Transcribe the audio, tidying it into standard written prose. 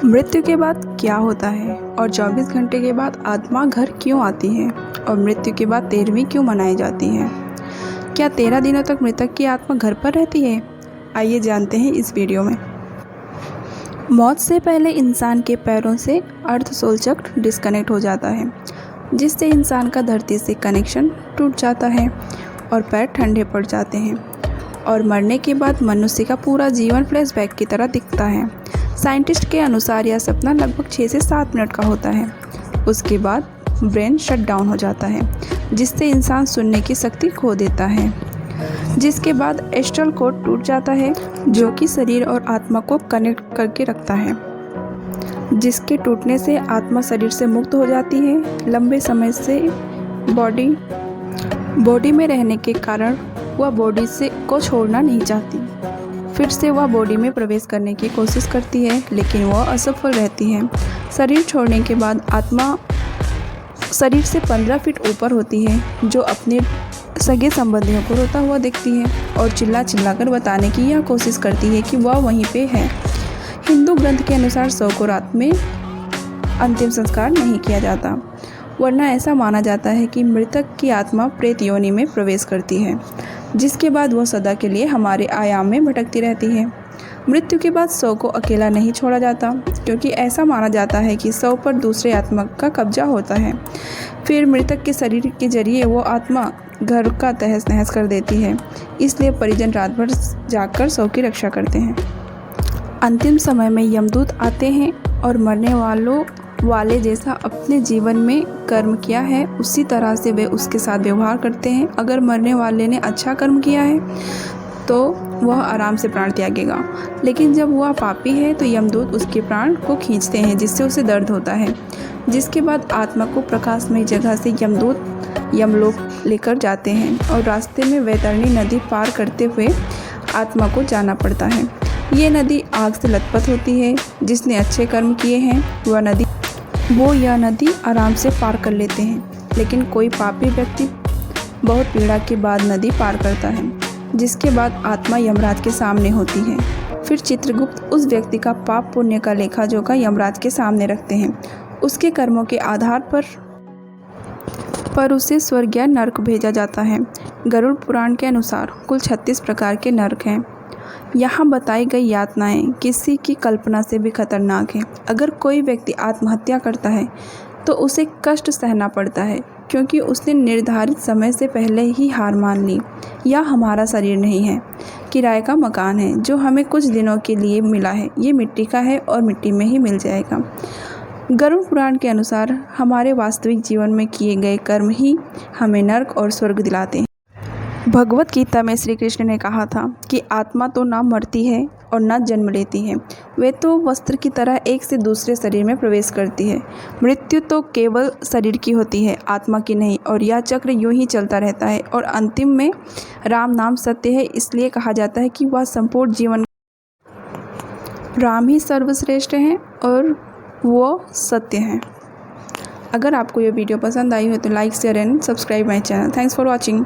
मृत्यु के बाद क्या होता है और 24 घंटे के बाद आत्मा घर क्यों आती है और मृत्यु के बाद 13वीं क्यों मनाई जाती है? क्या 13 दिनों तक मृतक की आत्मा घर पर रहती है? आइए जानते हैं इस वीडियो में। मौत से पहले इंसान के पैरों से अर्ध सोल चक्र डिस्कनेक्ट हो जाता है, जिससे इंसान का धरती से कनेक्शन टूट जाता है और पैर ठंडे पड़ जाते हैं और मरने के बाद मनुष्य का पूरा जीवन फ्लैशबैक की तरह दिखता है। साइंटिस्ट के अनुसार यह सपना लगभग 6 से 7 मिनट का होता है। उसके बाद ब्रेन शट डाउन हो जाता है, जिससे इंसान सुनने की शक्ति खो देता है। जिसके बाद एस्ट्रल कोड टूट जाता है, जो कि शरीर और आत्मा को कनेक्ट करके रखता है। जिसके टूटने से आत्मा शरीर से मुक्त हो जाती है। लंबे समय से बॉडी में रहने के कारण वह बॉडी को छोड़ना नहीं चाहती। फिर से वह बॉडी में प्रवेश करने की कोशिश करती है, लेकिन वह असफल रहती है। शरीर छोड़ने के बाद आत्मा शरीर से 15 फीट ऊपर होती है, जो अपने सगे संबंधियों को रोता हुआ देखती है और चिल्ला कर बताने की यह कोशिश करती है कि वह वहीं पे है। हिंदू ग्रंथ के अनुसार शव को रात में अंतिम संस्कार नहीं किया जाता, वरना ऐसा माना जाता है कि मृतक की आत्मा प्रेत योनि में प्रवेश करती है, जिसके बाद वह सदा के लिए हमारे आयाम में भटकती रहती है। मृत्यु के बाद शव को अकेला नहीं छोड़ा जाता, क्योंकि ऐसा माना जाता है कि शव पर दूसरे आत्मा का कब्जा होता है। फिर मृतक के शरीर के जरिए वो आत्मा घर का तहस नहस कर देती है, इसलिए परिजन रात भर जागकर शव की रक्षा करते हैं। अंतिम समय में यमदूत आते हैं और मरने वाले जैसा अपने जीवन में कर्म किया है उसी तरह से वे उसके साथ व्यवहार करते हैं। अगर मरने वाले ने अच्छा कर्म किया है तो वह आराम से प्राण त्यागेगा, लेकिन जब वह पापी है तो यमदूत उसके प्राण को खींचते हैं, जिससे उसे दर्द होता है। जिसके बाद आत्मा को प्रकाशमय जगह से यमदूत यमलोक लेकर जाते हैं और रास्ते में वैतरणी नदी पार करते हुए आत्मा को जाना पड़ता है। ये नदी आग से लथपथ होती है। जिसने अच्छे कर्म किए हैं वो यह नदी आराम से पार कर लेते हैं, लेकिन कोई पापी व्यक्ति बहुत पीड़ा के बाद नदी पार करता है, जिसके बाद आत्मा यमराज के सामने होती है। फिर चित्रगुप्त उस व्यक्ति का पाप पुण्य का लेखा जोखा यमराज के सामने रखते हैं। उसके कर्मों के आधार पर उसे स्वर्ग या नरक भेजा जाता है। गरुड़ पुराण के अनुसार कुल 36 प्रकार के नरक हैं। यहाँ बताई गई यातनाएं किसी की कल्पना से भी खतरनाक हैं। अगर कोई व्यक्ति आत्महत्या करता है तो उसे कष्ट सहना पड़ता है, क्योंकि उसने निर्धारित समय से पहले ही हार मान ली। यह हमारा शरीर नहीं है, किराए का मकान है जो हमें कुछ दिनों के लिए मिला है। ये मिट्टी का है और मिट्टी में ही मिल जाएगा। गरुड़ पुराण के अनुसार हमारे वास्तविक जीवन में किए गए कर्म ही हमें नरक और स्वर्ग दिलाते हैं। भगवत गीता में श्री कृष्ण ने कहा था कि आत्मा तो ना मरती है और ना जन्म लेती है, वे तो वस्त्र की तरह एक से दूसरे शरीर में प्रवेश करती है। मृत्यु तो केवल शरीर की होती है, आत्मा की नहीं, और यह चक्र यूं ही चलता रहता है। और अंतिम में राम नाम सत्य है, इसलिए कहा जाता है कि वह संपूर्ण जीवन राम ही सर्वश्रेष्ठ हैं और वो सत्य हैं। अगर आपको यह वीडियो पसंद आई हो तो like, share and subscribe my channel. Thanks for watching.